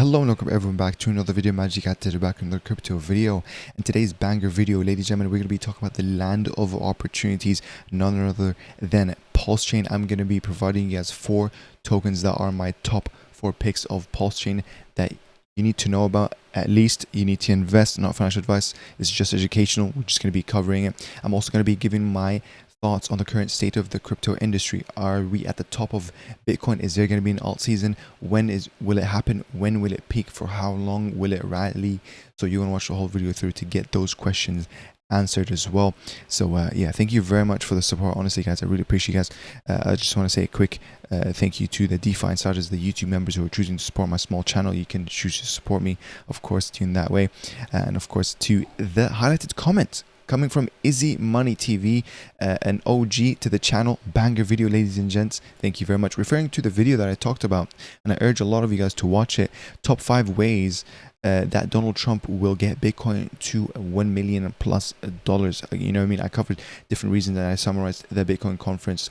Hello and welcome everyone back to another video. Magic at back in another crypto video, and today's banger video, ladies and gentlemen, we're going to be talking about the land of opportunities, none other than Pulsechain. I'm going to be providing you guys 4 tokens that are my top 4 picks of Pulsechain that you need to know about. At least you need to invest, not financial advice. It's just educational. We're just going to be covering it. I'm also going to be giving my thoughts on the current state of the crypto industry. Are we at the top of Bitcoin? Is there going to be an alt season? Will it happen? When will it peak? For how long will it rally? So you want to watch the whole video through to get those questions answered as well. So yeah, thank you very much for the support. Honestly, guys, I really appreciate you guys. I just want to say a quick thank you to the DeFi Insiders, the YouTube members who are choosing to support my small channel. You can choose to support me, of course, in that way. And of course, to the highlighted comment coming from Izzy Money TV, an OG to the channel. Banger video, ladies and gents. Thank you very much. Referring to the video that I talked about, and I urge a lot of you guys to watch it. Top 5 ways that Donald Trump will get Bitcoin to $1 million plus dollars. You know what I mean? I covered different reasons, and I summarized the Bitcoin conference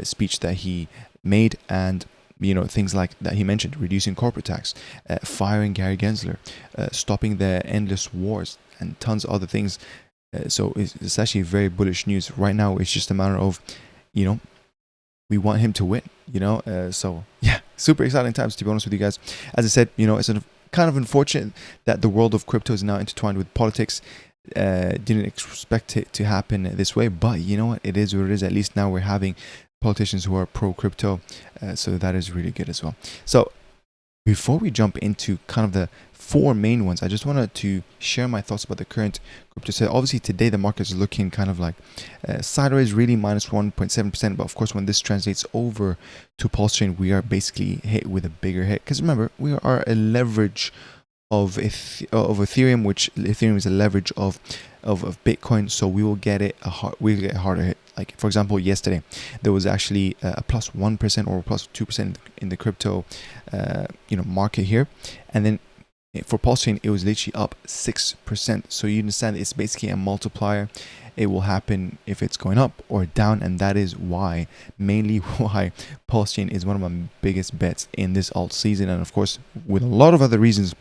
speech that he made, and you know, things like that he mentioned: reducing corporate tax, firing Gary Gensler, stopping the endless wars, and tons of other things. So it's actually very bullish news right now. It's just a matter of, you know, we want him to win, you know. So yeah, super exciting times, to be honest with you guys. As I said, you know, it's kind of unfortunate that the world of crypto is now intertwined with politics. Didn't expect it to happen this way, but you know what, it is what it is. At least now we're having politicians who are pro crypto, so that is really good as well. So before we jump into kind of the 4 main ones, I just wanted to share my thoughts about the current crypto set. Obviously today the market is looking kind of like sideways, really minus 1.7%, but of course when this translates over to Pulsechain, we are basically hit with a bigger hit, because remember, we are a leverage of Ethereum, which Ethereum is a leverage of Bitcoin, so we will get it we'll get a harder hit. Like for example, yesterday there was actually a plus 1% or plus 2% in the crypto you know, market here, and then for Pulsechain it was literally up 6%. So you understand it's basically a multiplier. It will happen if it's going up or down, and that is why, mainly why, Pulsechain is one of my biggest bets in this alt season, and of course with a lot of other reasons.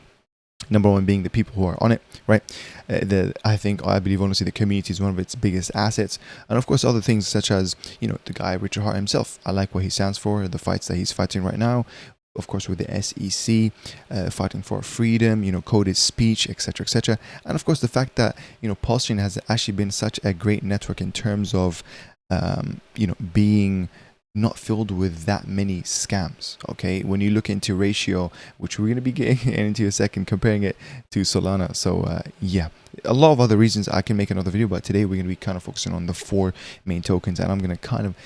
Number one being the people who are on it, right? I believe honestly the community is one of its biggest assets, and of course other things such as, you know, the guy Richard Hart himself. I like what he stands for, the fights that he's fighting right now, of course with the SEC, fighting for freedom, you know, coded speech, etc., etc. And of course the fact that, you know, Pulsechain has actually been such a great network in terms of you know, being not filled with that many scams. Okay, when you look into ratio, which we're going to be getting into a second, comparing it to Solana. So yeah, a lot of other reasons. I can make another video, but today we're going to be kind of focusing on the 4 main tokens, and I'm going to kind of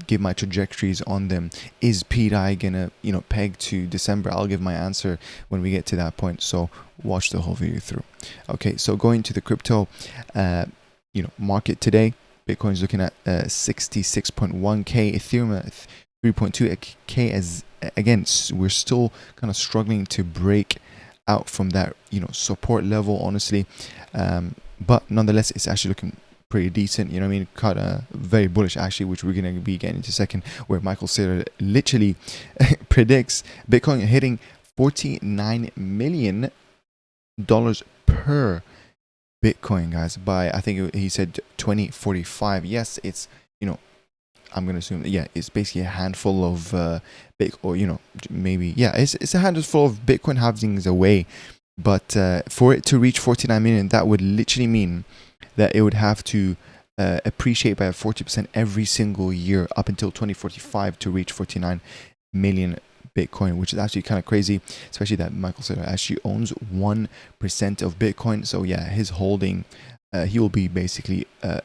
give my trajectories on them. Is PDAI gonna, you know, peg to December? I'll give my answer when we get to that point, so watch the whole video through. Okay, so going to the crypto you know, market today, Bitcoin is looking at 66.1k, Ethereum at 3.2k. As again, we're still kind of struggling to break out from that, you know, support level, honestly, but nonetheless it's actually looking pretty decent. You know what I mean? Kind of very bullish actually, which we're going to be getting into a second, where Michael Saylor literally predicts Bitcoin hitting $49 million per Bitcoin, guys, by, I think he said 2045. Yes, it's, you know, I'm gonna assume that, yeah, it's basically a handful of or you know, maybe, yeah, it's a handful of Bitcoin halvings away. But for it to reach 49 million, that would literally mean that it would have to appreciate by 40% every single year up until 2045 to reach 49 million Bitcoin, which is actually kind of crazy, especially that Michael Saylor actually owns 1% of Bitcoin. So yeah, his holding, he will be basically a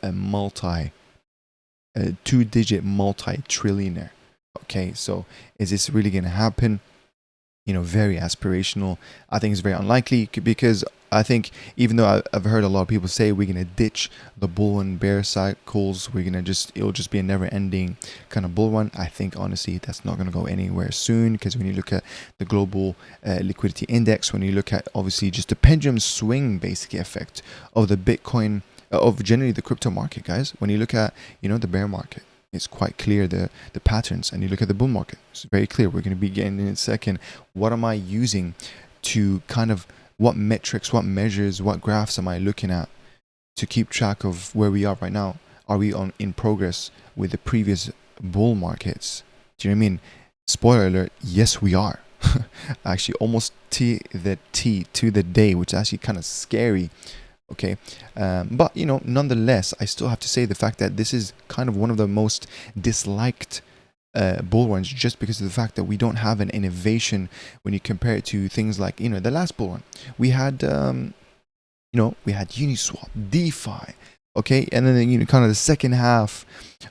2-digit multi-trillionaire. Okay, so is this really going to happen? You know, very aspirational. I think it's very unlikely, because I think, even though I've heard a lot of people say we're going to ditch the bull and bear cycles, it'll just be a never-ending kind of bull run. I think honestly that's not going to go anywhere soon, because when you look at the global liquidity index, when you look at obviously just the pendulum swing basically effect of the Bitcoin, of generally the crypto market, guys, when you look at, you know, the bear market, it's quite clear, the patterns. And you look at the bull market, it's very clear. We're going to be getting in a second. What am I using to kind of, what metrics, what measures, what graphs am I looking at to keep track of where we are right now? Are we in progress with the previous bull markets? Do you know what I mean? Spoiler alert, yes we are. Actually almost to the day, which is actually kind of scary. Okay, but you know, nonetheless, I still have to say the fact that this is kind of one of the most disliked bull runs, just because of the fact that we don't have an innovation when you compare it to things like, you know, the last bull run. We had you know, we had Uniswap, DeFi, okay, and then, you know, kind of the second half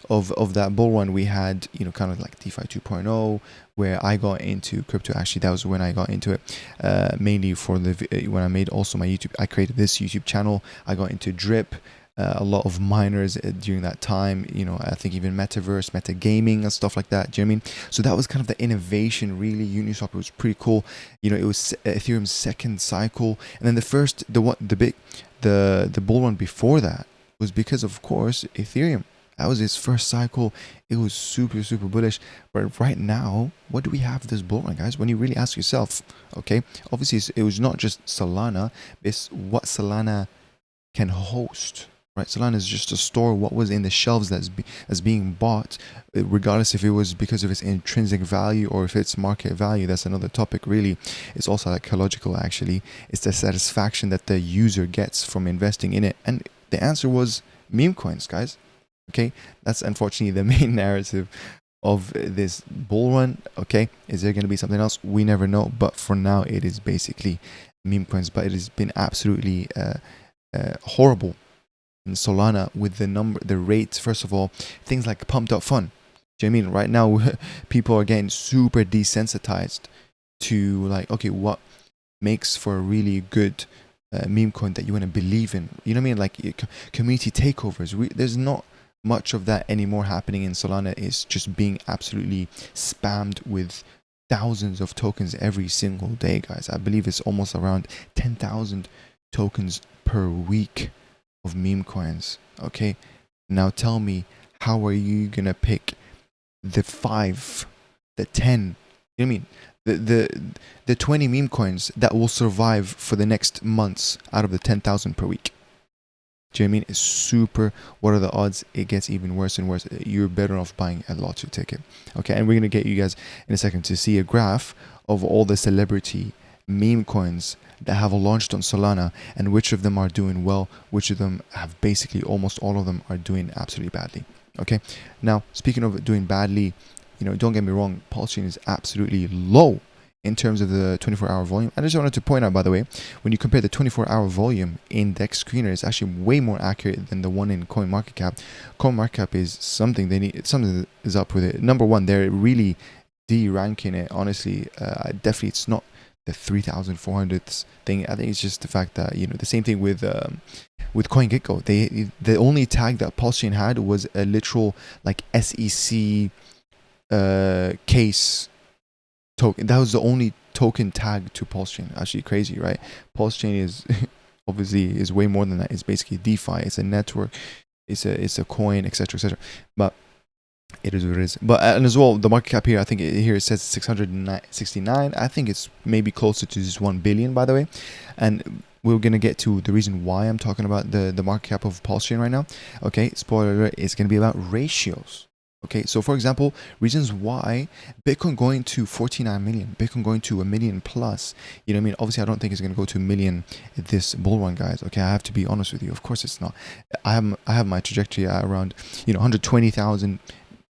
of that bull run, we had, you know, kind of like DeFi 2.0, where I got into crypto. Actually, that was when I got into it, mainly for the when I made also my YouTube. I created this YouTube channel. I got into drip. A lot of miners during that time, you know, I think even metaverse, metagaming and stuff like that. Do you know what I mean? So that was kind of the innovation, really. Uniswap was pretty cool. You know, it was Ethereum's second cycle, and then the bull run before that was because, of course, Ethereum. That was its first cycle. It was super, super bullish. But right now, what do we have this bull run, guys? When you really ask yourself, okay, obviously it was not just Solana. It's what Solana can host. Right, Solana is just to store what was in the shelves that's being bought, regardless if it was because of its intrinsic value or if it's market value. That's another topic, really. It's also psychological, actually. It's the satisfaction that the user gets from investing in it. And the answer was meme coins, guys. Okay, that's unfortunately the main narrative of this bull run. Okay, is there going to be something else? We never know. But for now, it is basically meme coins. But it has been absolutely horrible in Solana with the rates. First of all, things like pumped up fun. Do you know what I mean? Right now, people are getting super desensitized to, like, okay, what makes for a really good meme coin that you want to believe in? You know what I mean? Like community takeovers. There's not much of that anymore happening in Solana. It's just being absolutely spammed with thousands of tokens every single day, guys. I believe it's almost around 10,000 tokens per week of meme coins. Okay, now tell me, how are you gonna pick the 5, the 10, you know what I mean, the 20 meme coins that will survive for the next months out of the 10,000 per week? Do you know what I mean? It's super. What are the odds? It gets even worse and worse. You're better off buying a lottery ticket. Okay, and we're gonna get you guys in a second to see a graph of all the celebrity meme coins that have launched on Solana and which of them are doing well, which of them have basically, almost all of them are doing absolutely badly. Okay, now speaking of doing badly, you know, don't get me wrong, Pulsechain is absolutely low in terms of the 24-hour volume. I just wanted to point out, by the way, when you compare the 24-hour volume index screener, it's actually way more accurate than the one in CoinMarketCap. CoinMarketCap is something they need. Something is up with it. Number one, they're really de-ranking it. Honestly, definitely, it's not the 3,400th thing. I think it's just the fact that, you know, the same thing with CoinGecko. The only tag that Pulsechain had was a literal like SEC case token. That was the only token tag to Pulsechain. Actually crazy, right? Pulsechain is obviously is way more than that. It's basically DeFi. It's a network. It's a coin, etc., etc. But it is what it is. But and as well, the market cap here, I think here it says 669. I think it's maybe closer to just 1 billion, by the way. And we're gonna get to the reason why I'm talking about the market cap of Pulsechain right now. Okay, spoiler alert, it's gonna be about ratios. Okay, so for example, reasons why Bitcoin going to 49 million, Bitcoin going to 1 million plus. You know what I mean? Obviously, I don't think it's going to go to 1 million this bull run, guys. Okay, I have to be honest with you. Of course, it's not. I have my trajectory at around, you know, 120,000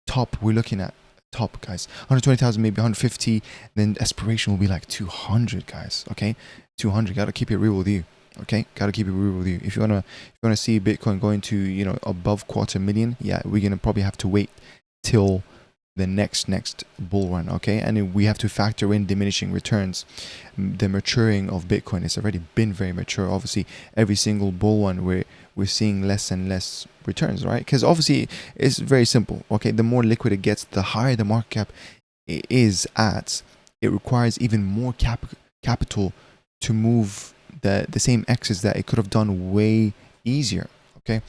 top. We're looking at top, guys. 120,000, maybe 150. Then aspiration will be like 200, guys. Okay, 200. Gotta keep it real with you. Okay, gotta keep it real with you. If you wanna see Bitcoin going to, you know, above 250,000, yeah, we're gonna probably have to wait till the next bull run. Okay, and we have to factor in diminishing returns, the maturing of Bitcoin. It's already been very mature. Obviously, every single bull run we're seeing less and less returns, right? Because obviously it's very simple. Okay, the more liquid it gets, the higher the market cap is at. It requires even more capital to move the same X's that it could have done way easier. Okay,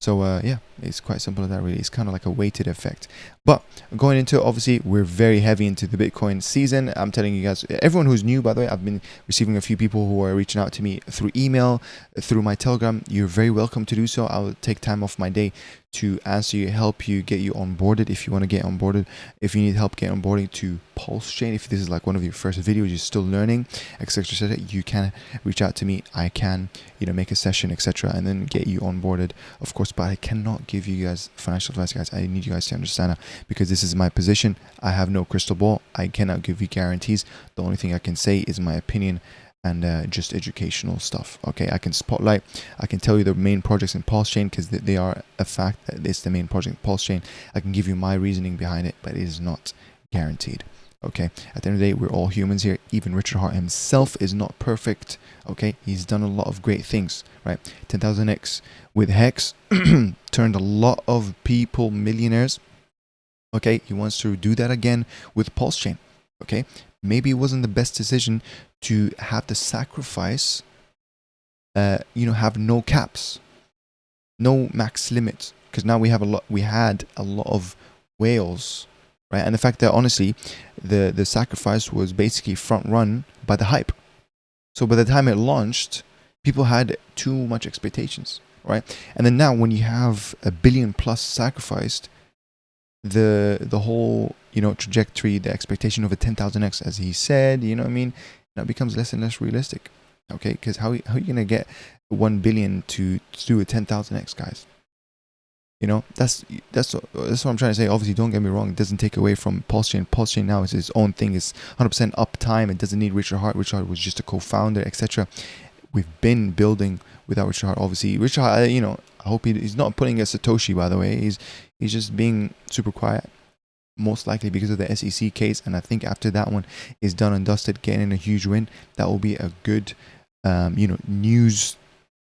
So yeah, it's quite simple as that really. It's kind of like a weighted effect. But going into, obviously, we're very heavy into the Bitcoin season. I'm telling you guys, everyone who's new, by the way, I've been receiving a few people who are reaching out to me through email, through my Telegram. You're very welcome to do so. I'll take time off my day to answer you, help you, get you onboarded if you want to get onboarded. If you need help getting onboarding to Pulsechain, if this is like one of your first videos, you're still learning, etc., etc., you can reach out to me. I can, make a session, etc., and then get you onboarded, of course. But I cannot give you guys financial advice, guys. I need you guys to understand that, because this is my position. I have no crystal ball. I cannot give you guarantees. The only thing I can say is my opinion and just educational stuff. Okay, I can spotlight, I can tell you the main projects in Pulsechain, because they are a fact that it's the main project in Pulsechain. I can give you my reasoning behind it, but it is not guaranteed. Okay, at the end of the day, we're all humans here. Even Richard Hart himself is not perfect. Okay, he's done a lot of great things, right? 10,000x with Hex turned a lot of people millionaires. Okay, he wants to do that again with Pulsechain. Okay, maybe it wasn't the best decision to have the sacrifice, have no caps, no max limit, because now we had a lot of whales, right? And the fact that honestly, the sacrifice was basically front run by the hype. So by the time it launched, people had too much expectations, right? And then now when you have $1 billion plus sacrificed, the whole trajectory, the expectation of a 10,000x, as he said, now becomes less and less realistic. Okay, because how are you gonna get 1 billion to do a 10,000x, guys? That's what I'm trying to say. Obviously, don't get me wrong, it doesn't take away from Pulsechain. Pulsechain now is its own thing. It's 100% uptime. It doesn't need Richard Hart. Richard Hart was just a co-founder, etc. We've been building without Richard Hart. Obviously, Richard Hart, I hope he's not putting a Satoshi, by the way. He's just being super quiet, most likely because of the SEC case. And I think after that one is done and dusted, getting a huge win, that will be a good news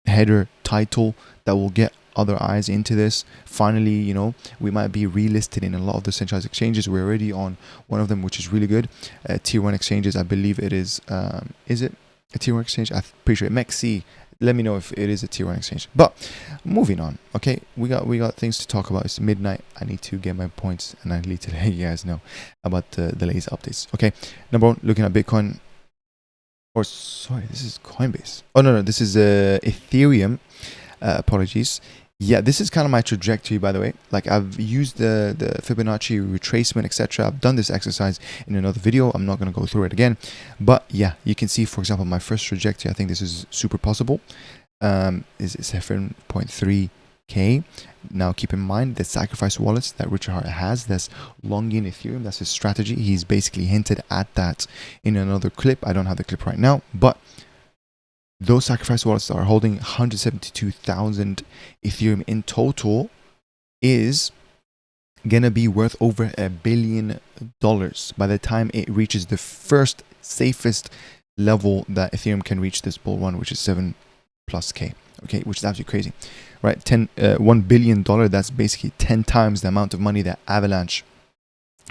header title that will get other eyes into this. Finally, we might be relisted in a lot of the centralized exchanges. We're already on one of them, which is really good. Tier 1 exchanges, I believe it is it a tier 1 exchange? I'm pretty sure. Maxi, let me know if it is a tier 1 exchange. But moving on, okay, we got things to talk about. It's midnight. I need to get my points, and I need to let you guys know about the latest updates. Okay, number one, looking at Bitcoin. Or sorry, this is Coinbase. Oh no, this is Ethereum. Apologies. Yeah, this is kind of my trajectory, by the way. Like, I've used the Fibonacci retracement, etc. I've done this exercise in another video. I'm not going to go through it again. But yeah, you can see, for example, my first trajectory. I think this is super possible. Is 7.3K. Now, keep in mind the sacrifice wallets that Richard Hart has. That's long in Ethereum. That's his strategy. He's basically hinted at that in another clip. I don't have the clip right now, but those sacrifice wallets are holding 172,000 Ethereum in total, is gonna be worth over $1 billion by the time it reaches the first safest level that Ethereum can reach this bull run, which is 7+ K. Okay, which is absolutely crazy, right? $1 billion. That's basically 10 times the amount of money that Avalanche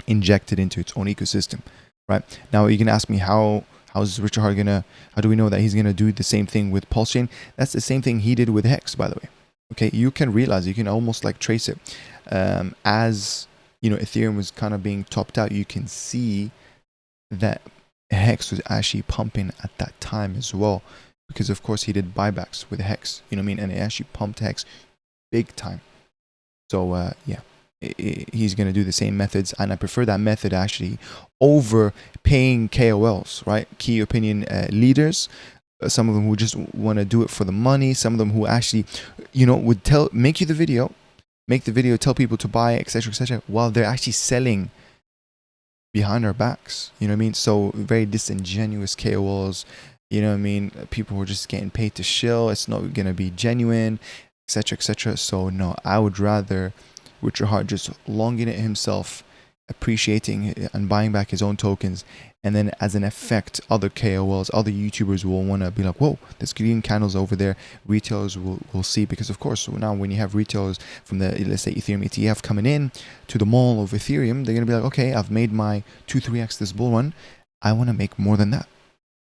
injected into its own ecosystem, right? Now you can ask me how's Richard Hart how do we know that he's gonna do the same thing with Pulsechain? That's the same thing he did with Hex, by the way. Okay, you can realize, you can almost like trace it. As Ethereum was kind of being topped out, you can see that Hex was actually pumping at that time as well, because of course he did buybacks with Hex, and it actually pumped Hex big time. So yeah, he's going to do the same methods, and I prefer that method actually over paying KOLs, right? Key opinion leaders. Some of them who just want to do it for the money. Some of them who actually, would make the video, tell people to buy, etc., etc., while they're actually selling behind our backs. You know what I mean? So very disingenuous KOLs. You know what I mean? People who are just getting paid to shill. It's not going to be genuine, etc., etc. So no, I would rather Richard Hart just longing it himself, appreciating and buying back his own tokens, and then as an effect, other KOLs, other YouTubers will want to be like, whoa, there's green candles over there. Retailers will see, because of course now when you have retailers from the, let's say, Ethereum ETF coming in to the mall of Ethereum, they're going to be like, okay, I've made my 2-3x this bull run. I want to make more than that.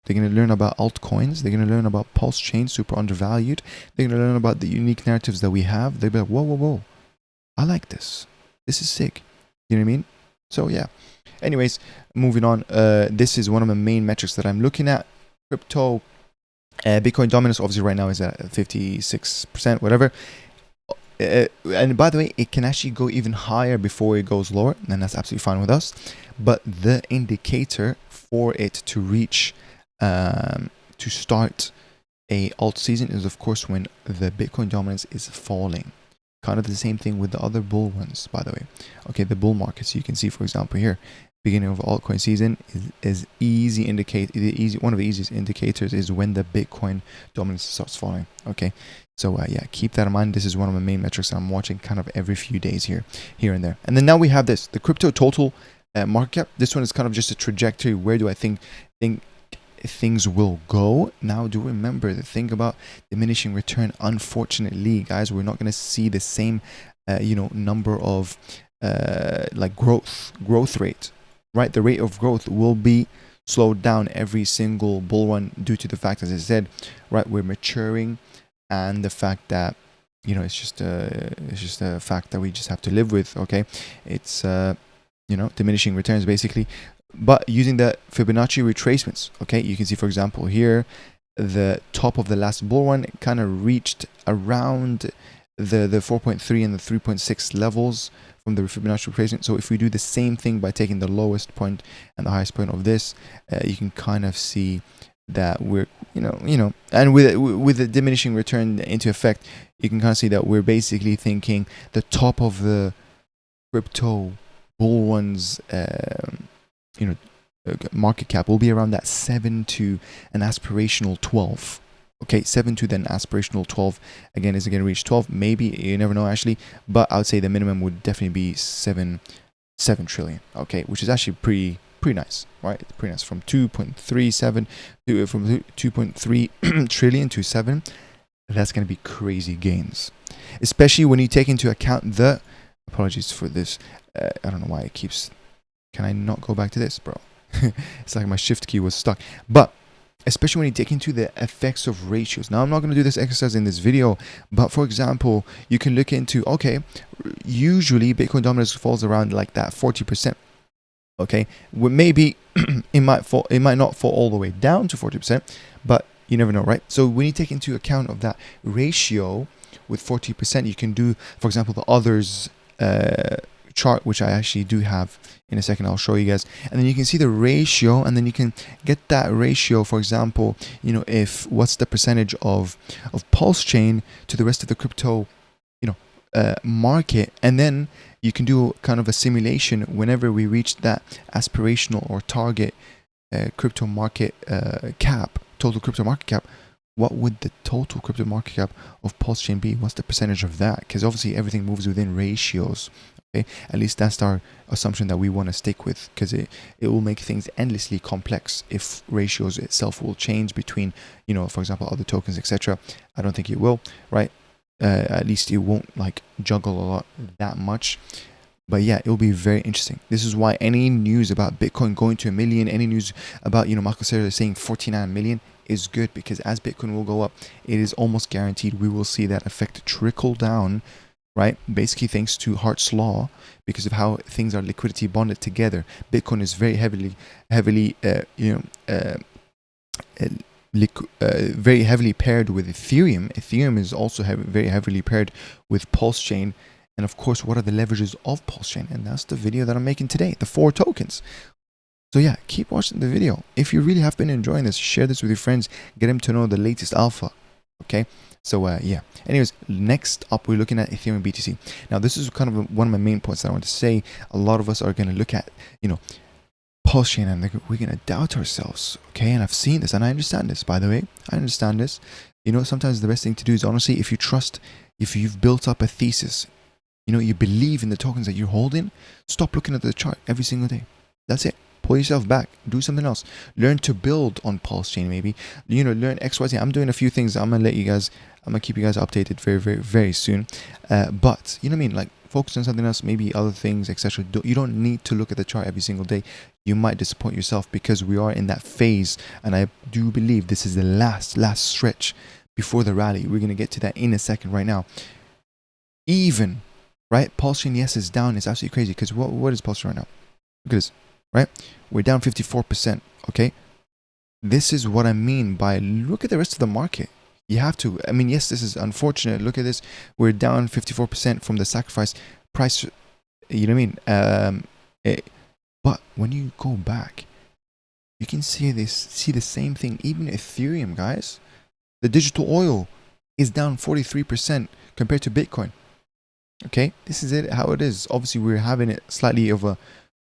They're going to learn about altcoins. They're going to learn about Pulsechain, super undervalued. They're going to learn about the unique narratives that we have. They'll be like, whoa, whoa, whoa. I like this. This is sick. You know what I mean? So yeah. Anyways, moving on. This is one of the main metrics that I'm looking at. Crypto, Bitcoin dominance obviously right now is at 56%, whatever. And by the way, it can actually go even higher before it goes lower, and that's absolutely fine with us. But the indicator for it to reach, to start a alt season is of course when the Bitcoin dominance is falling. Kind of the same thing with the other bull ones, by the way. Okay, the bull markets, you can see, for example, here, beginning of altcoin season is one of the easiest indicators is when the Bitcoin dominance starts falling. Okay, so yeah, keep that in mind. This is one of the main metrics I'm watching kind of every few days here and there. And then now we have this, the crypto total market cap. This one is kind of just a trajectory. Where do I think things will go? Now, do remember the thing about diminishing return. Unfortunately, guys, we're not going to see the same number of like growth rate, right? The rate of growth will be slowed down every single bull run due to the fact, as I said, right, we're maturing, and the fact that it's just a fact that we just have to live with. Okay, it's diminishing returns basically. But using the Fibonacci retracements, okay, you can see, for example, here, the top of the last bull run kind of reached around the 4.3 and the 3.6 levels from the Fibonacci retracement. So if we do the same thing by taking the lowest point and the highest point of this, you can kind of see that we're, and with the diminishing return into effect, you can kind of see that we're basically thinking the top of the crypto bull run's market cap will be around that 7 to an aspirational 12. Okay, 7 to then aspirational 12 again is going to reach 12. Maybe, you never know actually, but I would say the minimum would definitely be 7 trillion. Okay, which is actually pretty nice, right? It's pretty nice. From 2.37 to from 2.3 trillion to 7. That's going to be crazy gains, especially when you take into account the, apologies for this, I don't know why it keeps. Can I not go back to this, bro? It's like my shift key was stuck. But especially when you take into the effects of ratios. Now, I'm not going to do this exercise in this video, but for example, you can look into, okay, usually Bitcoin dominance falls around like that 40%. Okay, well, maybe it might not fall all the way down to 40%, but you never know, right? So when you take into account of that ratio with 40%, you can do, for example, the others chart, which I actually do have in a second. I'll show you guys, and then you can see the ratio, and then you can get that ratio. For example, if what's the percentage of Pulsechain to the rest of the crypto market, and then you can do kind of a simulation whenever we reach that aspirational or target crypto market cap, total crypto market cap. What would the total crypto market cap of Pulsechain be? What's the percentage of that? Because obviously everything moves within ratios. Okay, at least that's our assumption that we want to stick with, because it will make things endlessly complex if ratios itself will change between, for example, other tokens, etc. I don't think it will, right? At least it won't like juggle a lot that much. But yeah, it will be very interesting. This is why any news about Bitcoin going to 1 million, any news about, Marco Serra saying 49 million is good, because as Bitcoin will go up, it is almost guaranteed we will see that effect trickle down, right? Basically, thanks to Hart's law, because of how things are liquidity bonded together. Bitcoin is very heavily very heavily paired with Ethereum. Ethereum is also very heavily paired with Pulsechain. And of course, what are the leverages of Pulsechain? And that's the video that I'm making today, the 4 tokens. So yeah, keep watching the video. If you really have been enjoying this, share this with your friends, get them to know the latest alpha. Okay, so yeah. Anyways, next up, we're looking at Ethereum BTC. Now, this is kind of one of my main points that I want to say. A lot of us are going to look at, Pulsechain, and we're going to doubt ourselves. Okay, and I've seen this, and I understand this, by the way. I understand this. Sometimes the best thing to do is, honestly, if you've built up a thesis, you believe in the tokens that you're holding, stop looking at the chart every single day. That's it. Pull yourself back. Do something else. Learn to build on Pulsechain, maybe. Learn XYZ. I'm doing a few things. I'm going to keep you guys updated very, very, very soon. But, like, focus on something else, maybe other things, etc. You don't need to look at the chart every single day. You might disappoint yourself because we are in that phase, and I do believe this is the last stretch before the rally. We're going to get to that in a second. Right now, even right, Pulsechain, yes, is down. It's absolutely crazy because what is Pulsechain right now? Look at this, right? We're down 54%. Okay, this is what I mean by look at the rest of the market. You have to. I mean, yes, this is unfortunate. Look at this. We're down 54% from the sacrifice price. You know what I mean? But when you go back, you can see the same thing. Even Ethereum, guys, the digital oil is down 43% compared to Bitcoin. Okay, this is it. How it is. Obviously, we're having it slightly of a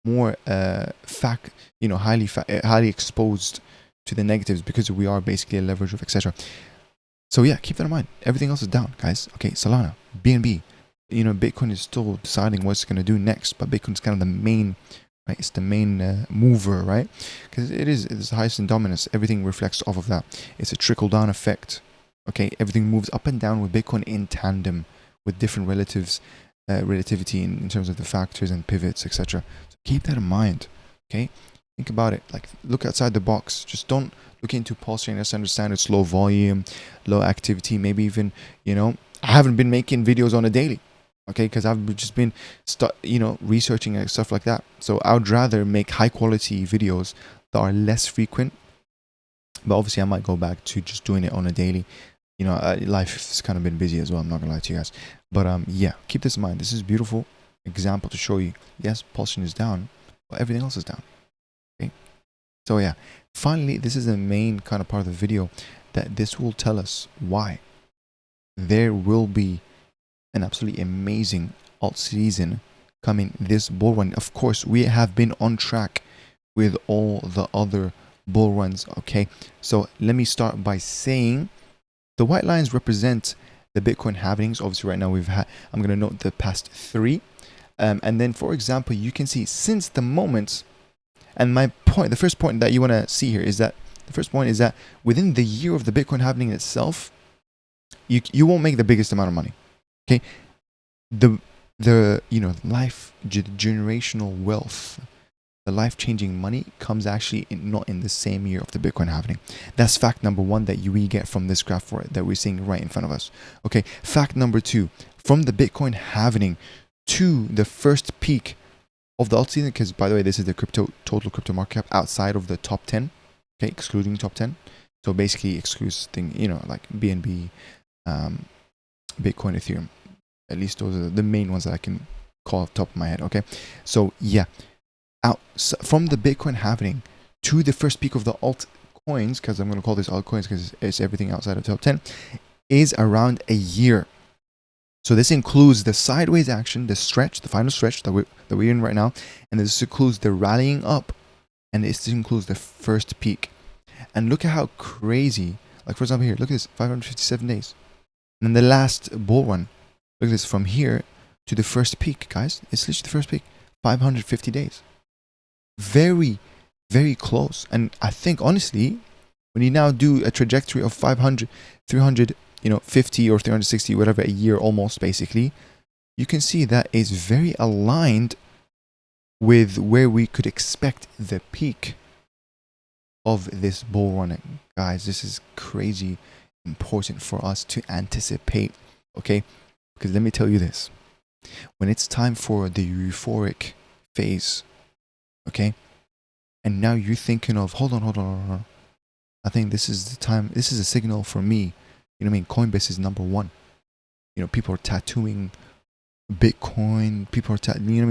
more highly exposed to the negatives because we are basically a leverage of etc. So yeah, keep that in mind. Everything else is down, guys. Okay, Solana, BNB, Bitcoin is still deciding what it's going to do next, but Bitcoin's kind of the main, right? It's the main mover, right? Because it's the highest in dominance. Everything reflects off of that. It's a trickle down effect. Okay, everything moves up and down with Bitcoin in tandem with different relativity in terms of the factors and pivots, etc. So keep that in mind. Okay, think about it. Like, look outside the box. Just don't look into Pulsechain. Just understand it's low volume, low activity. Maybe even, I haven't been making videos on a daily, okay, because I've just been researching and stuff like that. So I would rather make high quality videos that are less frequent, but obviously I might go back to just doing it on a daily. Life has kind of been busy as well, I'm not gonna lie to you guys, but yeah, keep this in mind. This is a beautiful example to show you. Yes, Pulsechain is down, but everything else is down. Okay, so yeah, finally, this is the main kind of part of the video, that this will tell us why there will be an absolutely amazing alt season coming this bull run. Of course, we have been on track with all the other bull runs. Okay, so let me start by saying the white lines represent the Bitcoin halvings. Obviously, right now I'm going to note the past 3. And then, for example, you can see since the moment, and the first point that you want to see here is that within the year of the Bitcoin halving itself, you won't make the biggest amount of money. Okay, the generational wealth, the life-changing money comes actually not in the same year of the Bitcoin halving. That's fact number 1 that we get from this graph that we're seeing right in front of us. Okay, fact number 2, from the Bitcoin halving to the first peak of the alt season, because by the way, this is the total crypto market cap outside of the top 10, okay, excluding top 10. So basically excludes things, like BNB, Bitcoin, Ethereum. At least those are the main ones that I can call off the top of my head. Okay, so yeah, from the Bitcoin halving to the first peak of the altcoins, because I'm going to call this altcoins because it's everything outside of top 10, is around a year. So this includes the sideways action, the final stretch that we're in right now, and this includes the rallying up, and this includes the first peak. And look at how crazy, like for example here, look at this, 557 days. And then the last bull run, look at this, from here to the first peak, guys. It's literally the first peak, 550 days. Very, very close. And I think, honestly, when you now do a trajectory of 500, 300, 50 or 360, whatever, a year almost, basically, you can see that is very aligned with where we could expect the peak of this bull run. Guys, this is crazy important for us to anticipate, okay? Because let me tell you this, when it's time for the euphoric phase, okay, and now you're thinking of hold on, I think this is the time, this is a signal for me, Coinbase is number 1. People are tattooing Bitcoin, people are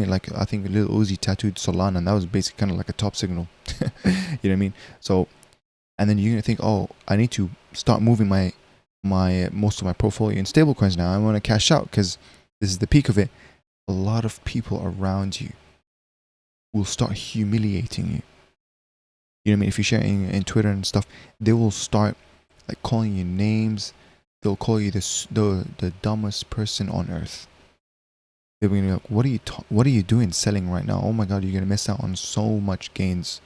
like I think Lil Uzi tattooed Solana, and that was basically kind of like a top signal. So, and then you're gonna think, oh, I need to start moving my most of my portfolio in stablecoins now. I want to cash out because this is the peak of it. A lot of people around you will start humiliating you. If you're sharing in Twitter and stuff, they will start like calling you names. They'll call you the dumbest person on earth. They're gonna be like, what are you doing selling right now? Oh my god, you're gonna miss out on so much gains.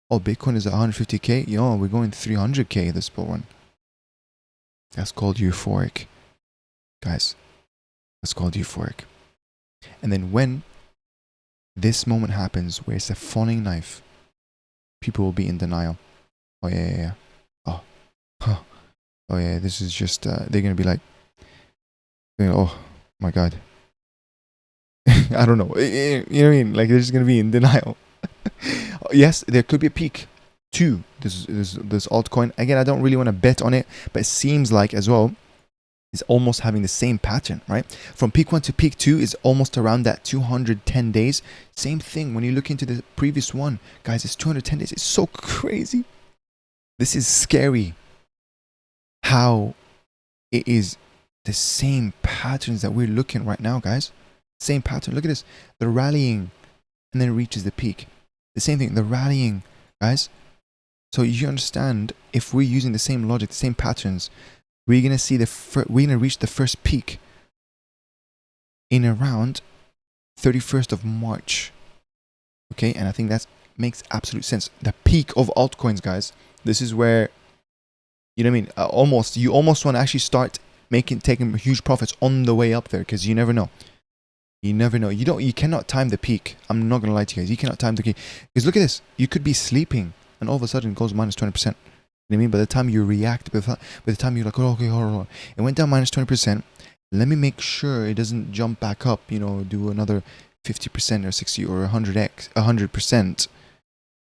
Oh, Bitcoin is at 150k. Yo, we're going 300k this bull run. That's called euphoric, guys. That's called euphoric. And then when this moment happens where it's a falling knife, people will be in denial. Oh yeah, yeah, yeah. Oh, huh. Oh yeah, this is just, they're gonna be like, oh my god. I don't know. You know what I mean? Like, they're just gonna be in denial. Yes, there could be a peak to this altcoin. Again, I don't really want to bet on it, but it seems like as well it's almost having the same pattern, right? From peak 1 to peak 2 is almost around that 210 days. Same thing when you look into the previous one, guys. It's 210 days. It's so crazy. This is scary. How it is the same patterns that we're looking right now, guys. Same pattern. Look at this. The rallying, and then it reaches the peak. The same thing. The rallying, guys. So you understand, if we're using the same logic, the same patterns, we're gonna see we're gonna reach the first peak in around 31st of March. Okay, and I think that makes absolute sense. The peak of altcoins, guys. This is where, you know what I mean? You almost want to actually start taking huge profits on the way up there, because you never know. You never know. You cannot time the peak. I'm not gonna lie to you guys. You cannot time the peak. Because look at this. You could be sleeping and all of a sudden it goes minus 20%. You know what I mean? By the time you react, by the time you're like, oh, okay, hold on. It went down minus 20%. Let me make sure it doesn't jump back up, you know, do another 50% or 60 or 100%.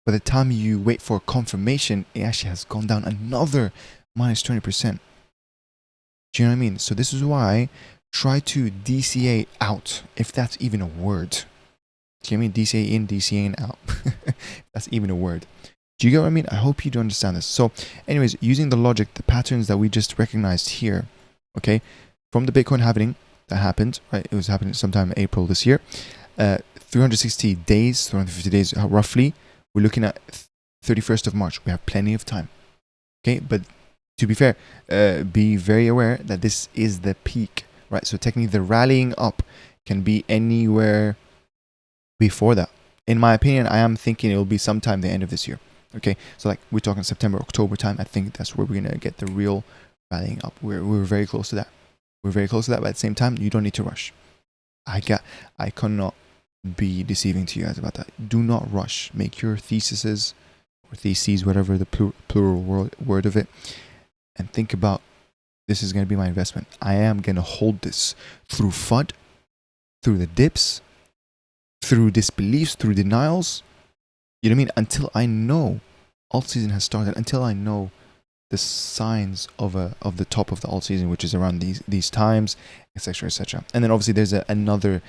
By the time you wait for confirmation, it actually has gone down another minus 20%. Do you know what I mean? So this is why try to DCA out, if that's even a word. Do you know what I mean? DCA in, DCA out. That's even a word. Do you get what I mean? I hope you do understand this. So anyways, using the logic, the patterns that we just recognized here, okay, from the Bitcoin halving that happened, right? It was happening sometime in April this year. 360 days, 350 days roughly. We're looking at 31st of March. We have plenty of time. Okay, but to be fair, be very aware that this is the peak, right? So technically the rallying up can be anywhere before that. In my opinion, I am thinking it will be sometime the end of this year. Okay, so like we're talking September, October time. I think that's where we're gonna get the real rallying up. We're very close to that. We're very close to that, but at the same time, you don't need to rush. I cannot be deceiving to you guys about that. Do not rush. Make your theses or theses, whatever the plural word of it, and think about, this is gonna be my investment. I am gonna hold this through FUD, through the dips, through disbeliefs, through denials. You know what I mean? Until I know alt season has started, until I know the signs of the top of the alt season, which is around these times, etc., etc. And then obviously there's another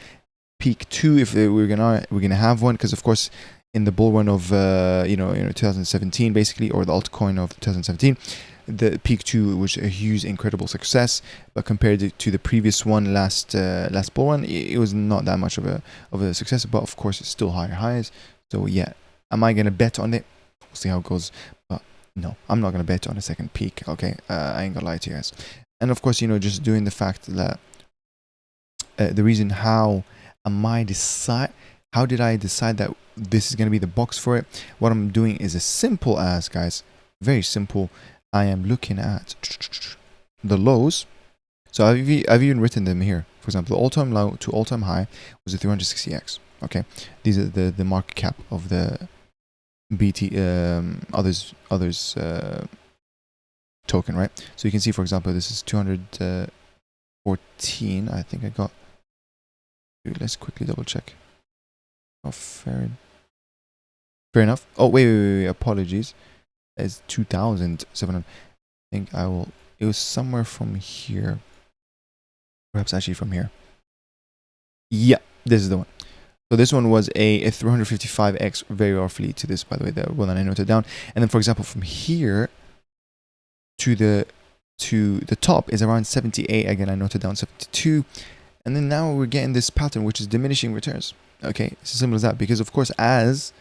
peak too, if we're gonna have one, because of course in the bull run of 2017 basically, or the altcoin of 2017, the peak 2 was a huge incredible success, but compared to the previous one, last bull run, it was not that much of a success, but of course it's still higher highs. So yeah, am I gonna bet on it? We'll see how it goes, but no, I'm not gonna bet on a second peak. Okay, I ain't gonna lie to you guys. And of course, just doing the fact that the reason how did I decide that this is gonna be the box for it? What I'm doing is as simple as, guys, very simple. I am looking at the lows. So I've even written them here. For example, the all-time low to all-time high was the 360x. Okay, these are the market cap of the BT others token, right? So you can see, for example, this is 214. I think I got. Let's quickly double check. Oh, fair enough. Oh, wait. Apologies. It's 2,700. I think I will. It was somewhere from here. Perhaps actually from here. Yeah, this is the one. So this one was a 355x, very roughly to this, by the way, the one that I noted down. And then, for example, from here to the top is around 78. Again, I noted down 72. And then now we're getting this pattern, which is diminishing returns. Okay, it's as simple as that. Because of course, as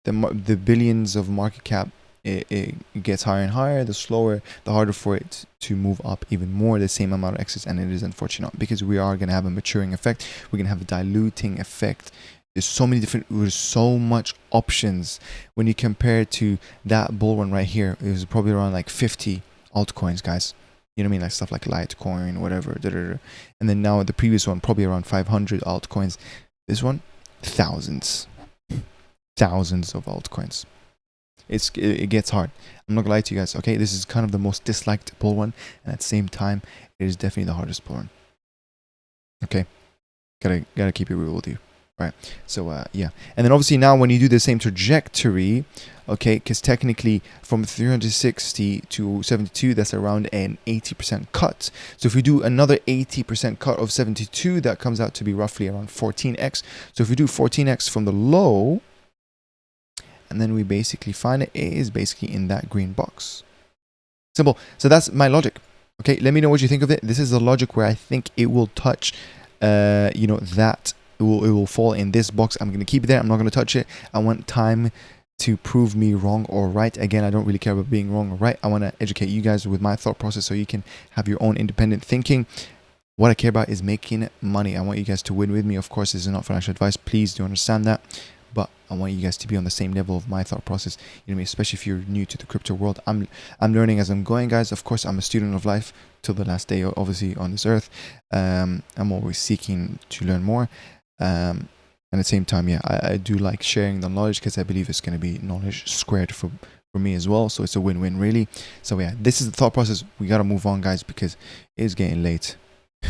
the billions of market cap, it gets higher and higher, the slower, the harder for it to move up even more, the same amount of exits. And it is unfortunate, because we are going to have a maturing effect. We're going to have a diluting effect. There's so much options. When you compare it to that bull run right here, it was probably around like 50 altcoins, guys. You know what I mean? Like stuff like Litecoin, whatever. And then now the previous one, probably around 500 altcoins. This one, thousands of altcoins. It gets hard. I'm not gonna lie to you guys. Okay, this is kind of the most disliked bull run, and at the same time, it is definitely the hardest bull run. Okay, gotta keep it real with you. Right, so yeah, and then obviously now when you do the same trajectory, okay, because technically from 360 to 72, that's around an 80% cut. So if we do another 80% cut of 72, that comes out to be roughly around 14x. So if we do 14x from the low, and then we basically find it is basically in that green box. Simple. So that's my logic. Okay, let me know what you think of it. This is the logic where I think it will touch, you know, that it will fall in this box. I'm going to keep it there. I'm not going to touch it. I want time to prove me wrong or right. Again, I don't really care about being wrong or right. I want to educate you guys with my thought process so you can have your own independent thinking. What I care about is making money. I want you guys to win with me. Of course, this is not financial advice. Please do understand that. But I want you guys to be on the same level of my thought process. You know what I mean? Especially if you're new to the crypto world. I'm learning as I'm going, guys. Of course, I'm a student of life till the last day, obviously, on this earth. I'm always seeking to learn more. And at the same time, yeah, I do like sharing the knowledge because I believe it's going to be knowledge squared for me as well. So it's a win-win, really. So yeah, this is the thought process. We got to move on, guys, because it's getting late.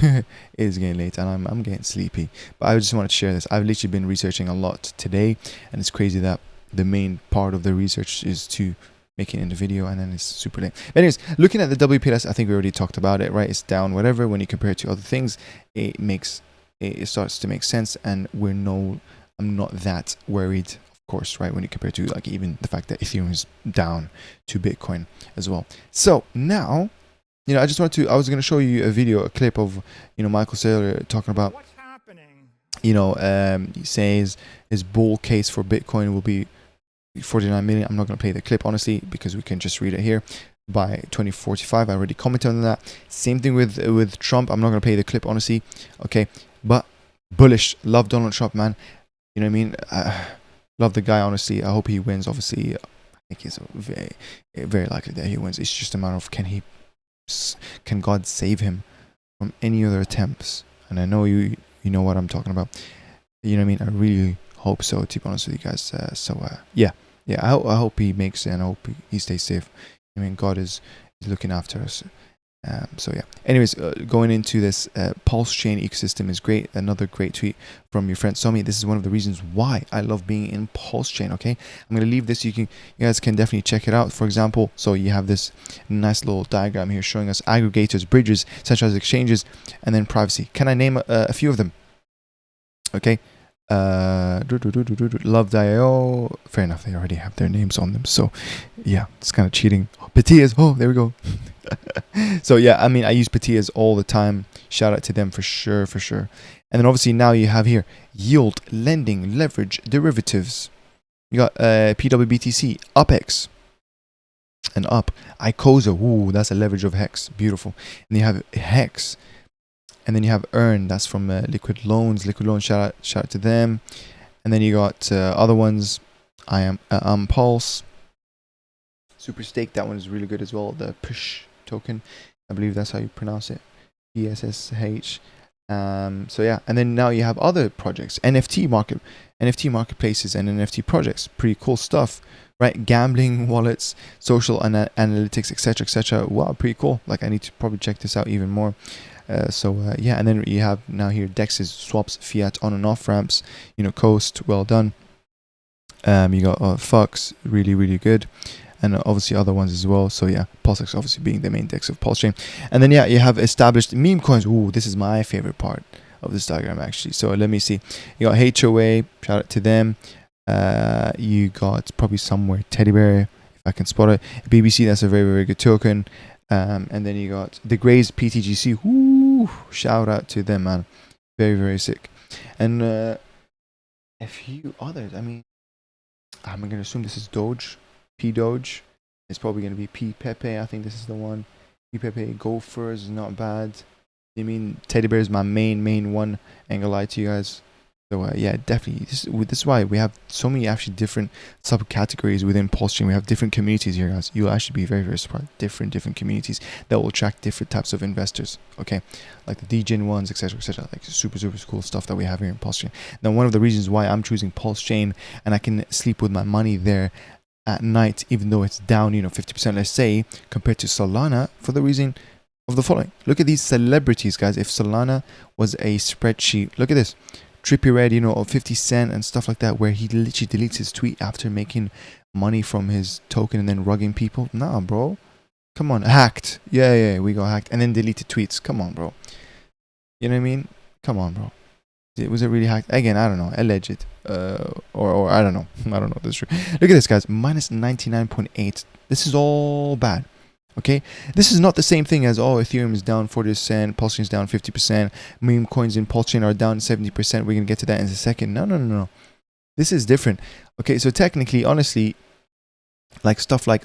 It is getting late and I'm getting sleepy, but I just wanted to share this. I've literally been researching a lot today, and it's crazy that the main part of the research is to make it in the video, and then it's super late. But anyways, looking at the WPLS, I think we already talked about it, right? It's down, whatever. When you compare it to other things, it starts to make sense, and I'm not that worried, of course, right? When you compare to like even the fact that Ethereum is down to Bitcoin as well. So now, you know, I was going to show you a clip of, you know, Michael Saylor talking about what's happening. You know, he says his bull case for Bitcoin will be 49 million. I'm not going to play the clip, honestly, because we can just read it here. By 2045, I already commented on that. Same thing with Trump. I'm not going to play the clip, honestly. Okay, but bullish. Love Donald Trump, man. You know what I mean? Love the guy, honestly. I hope he wins. Obviously, I think it's very likely that he wins. It's just a matter of can God save him from any other attempts? And I know you know what I'm talking about. You know what I mean? I really hope so, to be honest with you guys. Yeah, I hope he makes it, and I hope he stays safe. I mean, God is looking after us. So yeah. Anyways, going into this Pulsechain ecosystem is great. Another great tweet from your friend Somi. This is one of the reasons why I love being in Pulsechain. Okay, I'm gonna leave this. You guys can definitely check it out. For example, so you have this nice little diagram here showing us aggregators, bridges, centralized exchanges, and then privacy. Can I name a few of them? Okay. Love.io. Fair enough, they already have their names on them, so yeah, it's kind of cheating. Petias, oh, there we go. So yeah, I mean, I use Petias all the time. Shout out to them for sure. And then obviously now you have here yield, lending, leverage, derivatives. You got PWBTC, UpX, and Up, Icosa. Ooh, that's a leverage of Hex, beautiful. And you have Hex. And then you have Earn, that's from Liquid Loans. Shout out to them. And then you got other ones. I am Pulse, Super Stake. That one is really good as well. The Push token, I believe that's how you pronounce it. PSSH. So yeah, and then now you have other projects, NFT marketplaces, and NFT projects. Pretty cool stuff, right? Gambling wallets, social analytics, etc. Wow, pretty cool. Like, I need to probably check this out even more. Yeah, and then you have now here DEXs, swaps, fiat on and off ramps, you know, Coast, well done. You got Fox, really good, and obviously other ones as well. So yeah, Pulsex obviously being the main DEX of Pulsechain. And then yeah, you have established meme coins. Ooh, this is my favorite part of this diagram, actually. So let me see. You got HOA, shout out to them. You got probably somewhere Teddy Bear, if I can spot it. BBC, that's a very good token. And then you got the Grays PTGC. Woo! Shout out to them, man. Very sick. And a few others. I mean, I'm gonna assume this is Doge, P Doge. It's probably gonna be P Pepe. I think this is the one. P Pepe Gophers is not bad. I mean, Teddy Bear is my main one. Ain't gonna lie to you guys. So yeah, definitely. This is why we have so many actually different subcategories within Pulsechain. We have different communities here, guys. You'll actually be very, very surprised. Different communities that will attract different types of investors. Okay, like the DGen ones, etc., etc. Like super cool stuff that we have here in Pulsechain. Now, one of the reasons why I'm choosing Pulsechain and I can sleep with my money there at night, even though it's down, 50%, let's say, compared to Solana, for the reason of the following. Look at these celebrities, guys. If Solana was a spreadsheet, look at this. Trippy Red, of 50 Cent and stuff like that, where he literally deletes his tweet after making money from his token and then rugging people. Nah, bro. Come on. Hacked. Yeah, we got hacked. And then deleted tweets. Come on, bro. You know what I mean? Come on, bro. Was it really hacked? Again, I don't know. Alleged. Or I don't know. I don't know if that's true. Look at this, guys. Minus 99.8. This is all bad. Okay, this is not the same thing as, Ethereum is down 40%, Pulsechain is down 50%, meme coins in Pulsechain are down 70%. We're going to get to that in a second. No. This is different. Okay, so technically, honestly, like stuff like,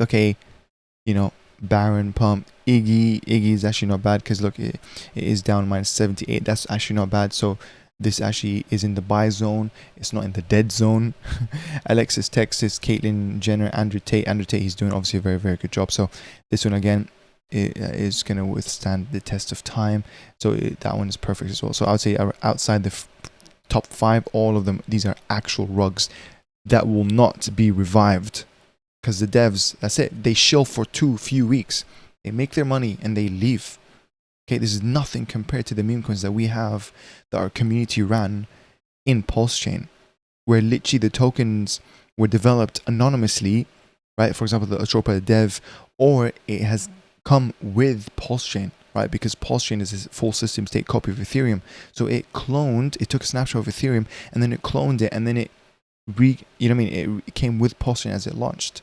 Baron, Pump, Iggy is actually not bad because look, it is down minus 78. That's actually not bad. So this actually is in the buy zone. It's not in the dead zone. Alexis, Texas, Caitlyn Jenner, Andrew Tate. He's doing obviously a very, very good job. So this one again is going to withstand the test of time. So that one is perfect as well. So I would say outside the top 5, all of them, these are actual rugs that will not be revived. Because the devs, that's it. They shill for few weeks. They make their money and they leave. Okay, this is nothing compared to the meme coins that we have that our community ran in Pulsechain, where literally the tokens were developed anonymously, right? For example, the ATROPA dev, or it has come with Pulsechain, right? Because Pulsechain is a full system state copy of Ethereum. So it took a snapshot of Ethereum and then it cloned it and then it it came with Pulsechain as it launched.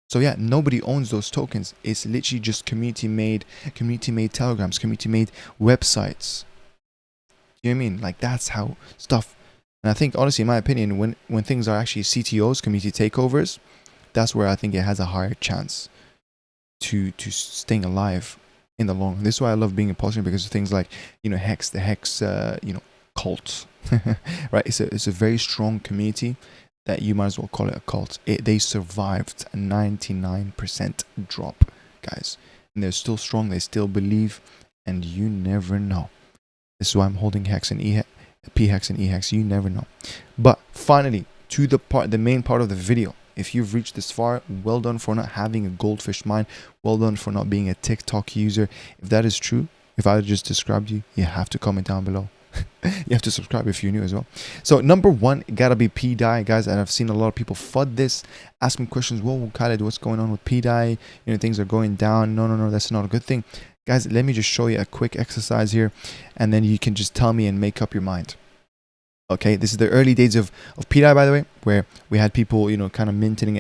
So yeah, nobody owns those tokens. It's literally just community-made telegrams, community-made websites. You know what I mean? Like that's how stuff. And I think honestly, in my opinion, when things are actually CTOs, community takeovers, that's where I think it has a higher chance to staying alive in the long run. This is why I love being a Pulsechain, because of things like Hex, the Hex, cult, right? It's a very strong community that you might as well call it a cult. They survived a 99% drop, guys. And they're still strong. They still believe. And you never know. This is why I'm holding Hex and P-Hex and E-Hex. You never know. But finally, to the main part of the video. If you've reached this far, well done for not having a goldfish mine. Well done for not being a TikTok user. If that is true, if I just described you, you have to comment down below. You have to subscribe if you're new as well. So number 1, gotta be PDAI, guys. And I've seen a lot of people FUD this, asking questions. Whoa, Khaled, what's going on with PDAI? Things are going down. No, that's not a good thing. Guys, let me just show you a quick exercise here, and then you can just tell me and make up your mind. Okay, this is the early days of PDAI, by the way, where we had people, kind of minting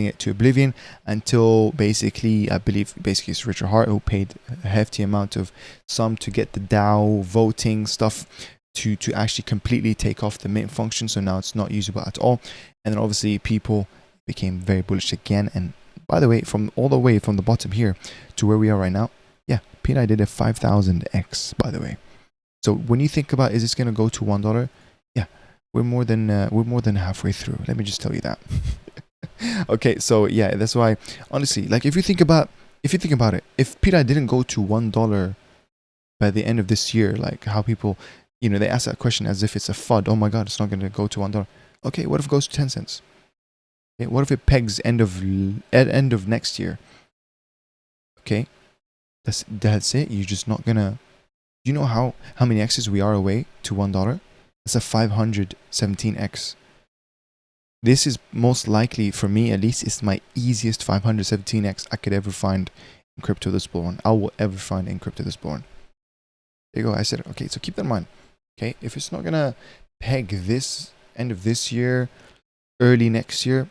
it to oblivion until basically, I believe, it's Richard Hart who paid a hefty amount of sum to get the DAO voting stuff to actually completely take off the mint function. So now it's not usable at all. And then obviously people became very bullish again. And by the way, from all the way from the bottom here to where we are right now, yeah, PDAI did a 5,000x, by the way. So when you think about, is this going to go to $1? We're more than halfway through. Let me just tell you that. Okay, so yeah, that's why honestly, like if you think about it, if PDAI didn't go to $1 by the end of this year, like how people, they ask that question as if it's a FUD. Oh my God, it's not going to go to $1. Okay, what if it goes to 10 cents? Okay, what if it pegs end of next year? Okay, that's it. You're just not gonna. You know how many X's we are away to $1? It's a 517x. This is most likely, for me at least, it's my easiest 517x I could ever find in crypto this bull run. I will ever find in crypto this bull run. There you go. I said it. Okay, so keep that in mind. Okay, if it's not gonna peg this end of this year, early next year,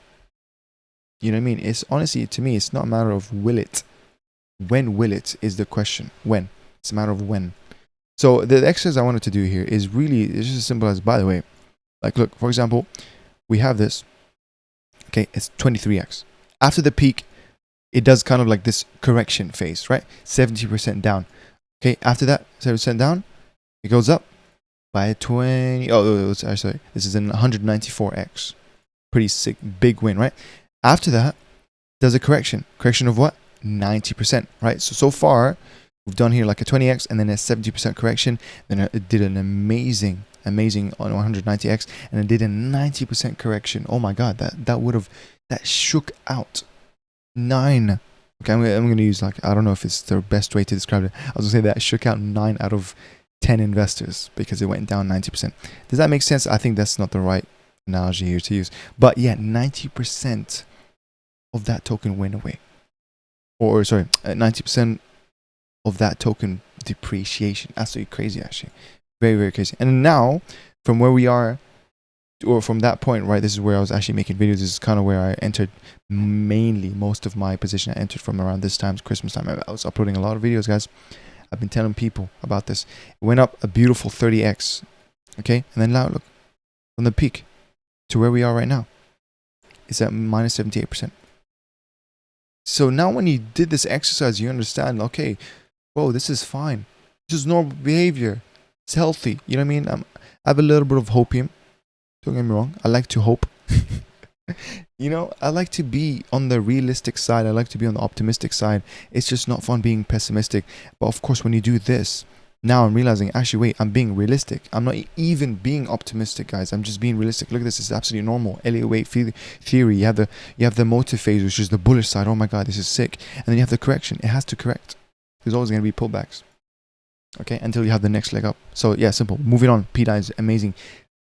you know what I mean? It's honestly, to me, it's not a matter of will it. When will it is the question. When? It's a matter of when. So the exercise I wanted to do here is really, it's just as simple as, by the way, like look, for example, we have this, okay, it's 23x. After the peak, it does kind of like this correction phase, right? 70% down. Okay, after that, 70% down, it goes up, by 20. Oh, sorry. This is an 194x. Pretty sick, big win, right? After that, there's a correction. Correction of what? 90%, right? So far, we've done here like a 20x and then a 70% correction. Then it did an amazing on 190x, and it did a 90% correction. Oh my God, that shook out 9. Okay, I'm gonna use, like, I don't know if it's the best way to describe it. I was gonna say that shook out 9 out of 10 investors because it went down 90%. Does that make sense? I think that's not the right analogy here to use. But yeah, 90% of that token went away. Or sorry, 90% of that token depreciation. Absolutely crazy, actually. Very, very crazy. And now, from where we are, or from that point, right, this is where I was actually making videos. This is kind of where I entered mainly most of my position. I entered from around this time, Christmas time. I was uploading a lot of videos, guys. I've been telling people about this. It went up a beautiful 30x. Okay, and then now look, from the peak to where we are right now, it's at minus 78%. So now when you did this exercise, you understand, okay, whoa, this is fine. This is normal behavior. It's healthy. You know what I mean? I have a little bit of hopium. Don't get me wrong. I like to hope. You know, I like to be on the realistic side. I like to be on the optimistic side. It's just not fun being pessimistic. But of course, when you do this, now I'm realizing, actually, wait, I'm being realistic. I'm not even being optimistic, guys. I'm just being realistic. Look at this. It's absolutely normal. Elliott wave theory. You have the motive phase, which is the bullish side. Oh my God, this is sick. And then you have the correction. It has to correct. There's always going to be pullbacks. Okay, until you have the next leg up. So yeah, simple. Moving on. PDAI is amazing.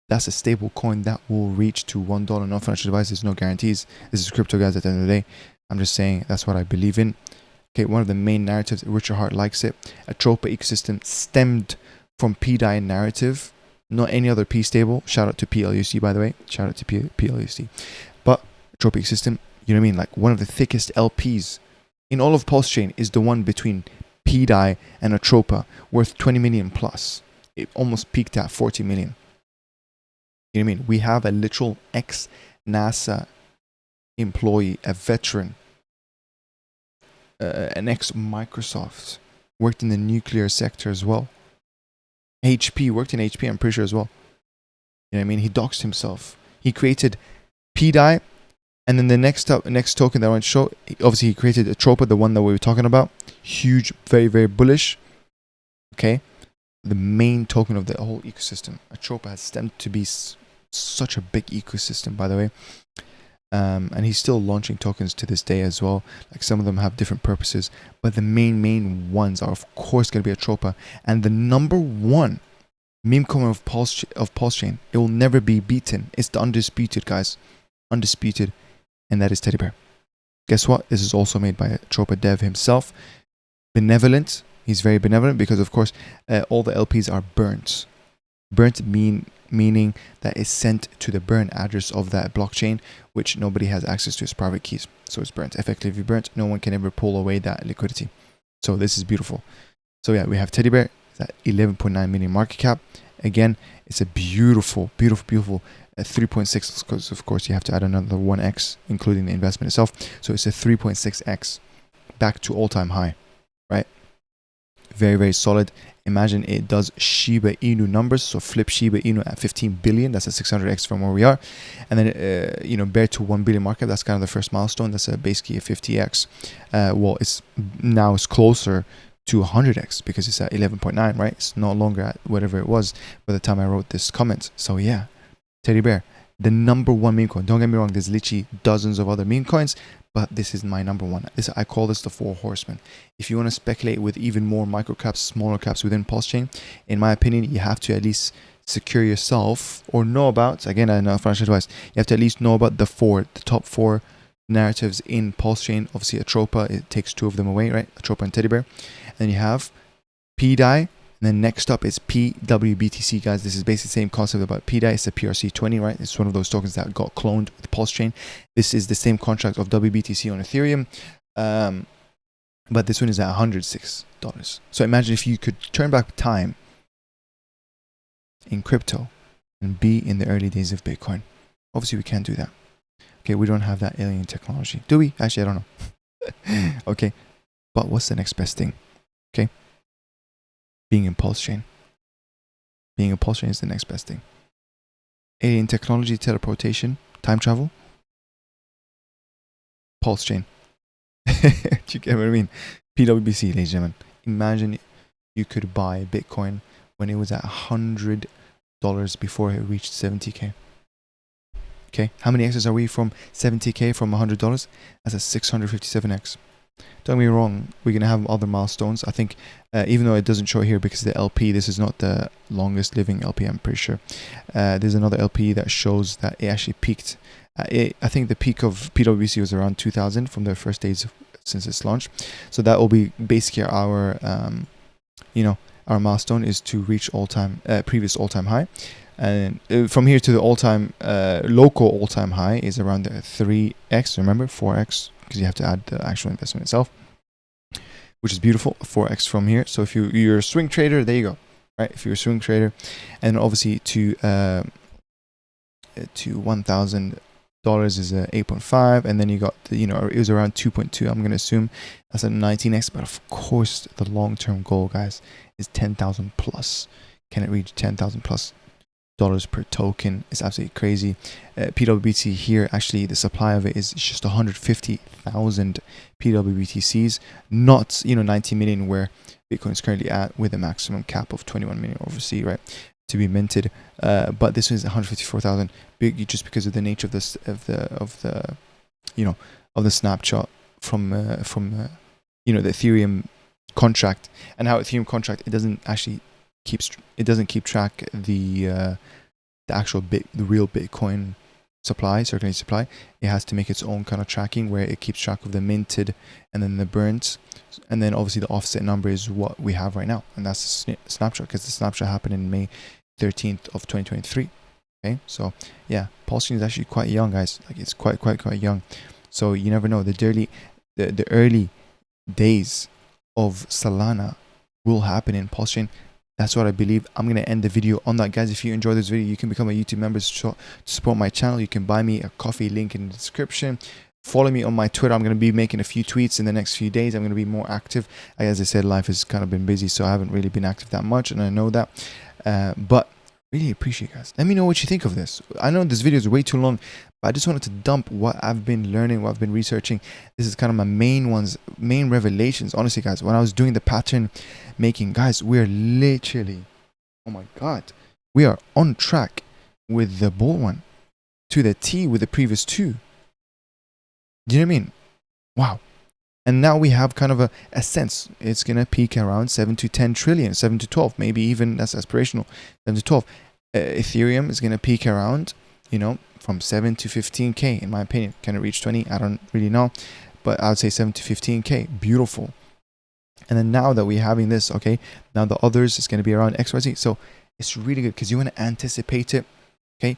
That's a stable coin that will reach to $1. No financial advice. There's no guarantees. This is crypto, guys. At the end of the day, I'm just saying that's what I believe in. Okay, one of the main narratives, Richard Hart likes it. ATROPA ecosystem stemmed from PDAI narrative, not any other P stable. Shout out to PLUC, by the way. Shout out to PLUC. But ATROPA ecosystem, you know what I mean? Like, one of the thickest LPs in all of Pulsechain is the one between PDAI and ATROPA, worth 20 million plus. It almost peaked at 40 million. You know what I mean? We have a literal ex-NASA employee, a veteran, an ex-Microsoft, worked in the nuclear sector as well. HP, worked in HP, I'm pretty sure as well. You know what I mean? He doxed himself. He created PDAI, and then the next token that I want to show, obviously he created ATROPA, the one that we were talking about. Huge, very, very bullish. Okay? The main token of the whole ecosystem. ATROPA has stemmed to be such a big ecosystem, by the way. And he's still launching tokens to this day as well. Like, some of them have different purposes, but the main ones are of course going to be ATROPA. And the number one meme coin of Pulsechain, it will never be beaten. It's the undisputed, guys. Undisputed. And that is Teddy Bear. Guess what? This is also made by ATROPA dev himself. Benevolent. He's very benevolent because, of course, all the LPs are burnt. Burnt meaning that is sent to the burn address of that blockchain, which nobody has access to its private keys. So it's burnt. Effectively burnt. No one can ever pull away that liquidity. So this is beautiful. So yeah, we have Teddy Bear. It's at 11.9 million market cap. Again, it's a beautiful 3.6, because of course you have to add another 1x, including the investment itself. So it's a 3.6x back to all-time high, right? Very, very solid. Imagine it does Shiba Inu numbers. So flip Shiba Inu at 15 billion. That's a 600x from where we are. And then, Bear to 1 billion market. That's kind of the first milestone. That's basically a 50x. Well, it's closer to 100x because it's at 11.9, right? It's no longer at whatever it was by the time I wrote this comment. So yeah, Teddy Bear, the number one meme coin. Don't get me wrong, there's literally dozens of other meme coins, but this is my number one. I call this the 4 horsemen. If you want to speculate with even more micro caps, smaller caps within Pulsechain, in my opinion, you have to at least secure yourself or know about, again, I know financial advice, you have to at least know about the top 4 narratives in Pulsechain. Obviously, ATROPA, it takes 2 of them away, right? ATROPA and Teddy Bear. And then you have PDAI. And then next up is PWBTC, guys. This is basically the same concept about PDAI. It's the PRC20, right? It's one of those tokens that got cloned with Pulsechain. This is the same contract of WBTC on Ethereum. But this one is at $106. So imagine if you could turn back time in crypto and be in the early days of Bitcoin. Obviously, we can't do that. Okay, we don't have that alien technology. Do we? Actually, I don't know. Okay, but what's the next best thing? Okay, being in Pulsechain. Being a pulse chain is the next best thing. Alien technology, teleportation, time travel, pulse chain. Do you get what I mean? PWBC, ladies and gentlemen. Imagine you could buy Bitcoin when it was at $100 before it reached 70k. Okay, how many x's are we from 70k from $100? That's a 657x. Don't get me wrong, we're going to have other milestones. I think, even though it doesn't show here because the LP, this is not the longest living LP, I'm pretty sure. There's another LP that shows that it actually peaked. I think the peak of PWBC was around 2000 from the first days since its launch. So that will be basically our, our milestone is to reach previous all-time high. And from here to the all-time, local all-time high is around the 3x, remember, 4x, because you have to add the actual investment itself, which is beautiful, 4x from here. So if you're a swing trader, there you go, right? If you're a swing trader, and obviously to $1,000 is 8.5, and then you got the, it was around 2.2. I'm gonna assume that's a 19x, but of course the long-term goal, guys, is 10,000 plus. Can it reach 10,000 plus dollars per token? Is absolutely crazy. PWBT here, actually the supply of it is just 150,000 PWBTCs, not 19 million where Bitcoin is currently at, with a maximum cap of 21 million obviously, right, to be minted. But this is 154,000, big, just because of the nature of this of the snapshot from the Ethereum contract, and how Ethereum contract, it doesn't keep track the actual the real Bitcoin supply, circulating supply. It has to make its own kind of tracking where it keeps track of the minted and then the burnt, and then obviously the offset number is what we have right now, and that's a snapshot, because the snapshot happened in May 13th of 2023. Okay, so yeah, Pulsechain is actually quite young, guys. Like, it's quite young, so you never know. The early days of Solana will happen in Pulsechain. That's what I believe. I'm going to end the video on that, guys. If you enjoyed this video, you can become a YouTube member to support my channel. You can buy me a coffee, link in the description. Follow me on my Twitter. I'm going to be making a few tweets in the next few days. I'm going to be more active. As I said, life has kind of been busy, so I haven't really been active that much, and I know that. But really appreciate it, guys. Let me know what you think of this. I know this video is way too long, but I just wanted to dump what I've been learning, what I've been researching. This is kind of my main revelations. Honestly, guys, when I was doing the pattern making, guys, we're literally, oh my god, we are on track with the bull one to the T with the previous two. Do you know what I mean? Wow. And now we have kind of a sense it's going to peak around 7 to 10 trillion, 7 to 12, maybe even, that's aspirational, 7 to 12. Ethereum is going to peak around, from 7 to 15k, in my opinion. Can it reach 20? I don't really know, but I would say 7 to 15k. Beautiful. And then now that we're having this, okay, now the others is going to be around XYZ. So it's really good because you want to anticipate it, okay?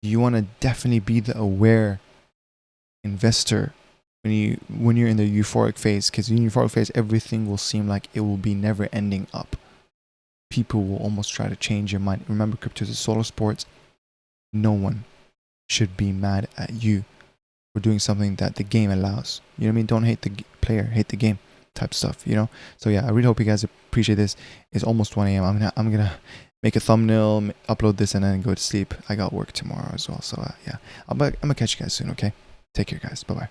You want to definitely be the aware investor when you're in the euphoric phase, because in the euphoric phase, everything will seem like it will be never ending up. People will almost try to change your mind. Remember, crypto is a solo sport. No one should be mad at you for doing something that the game allows. You know what I mean? Don't hate the player, hate the game type stuff, So yeah, I really hope you guys appreciate this. It's almost 1 a.m. I'm gonna make a thumbnail, upload this, and then go to sleep. I got work tomorrow as well. So yeah, I'm gonna catch you guys soon, okay? Take care, guys. Bye-bye.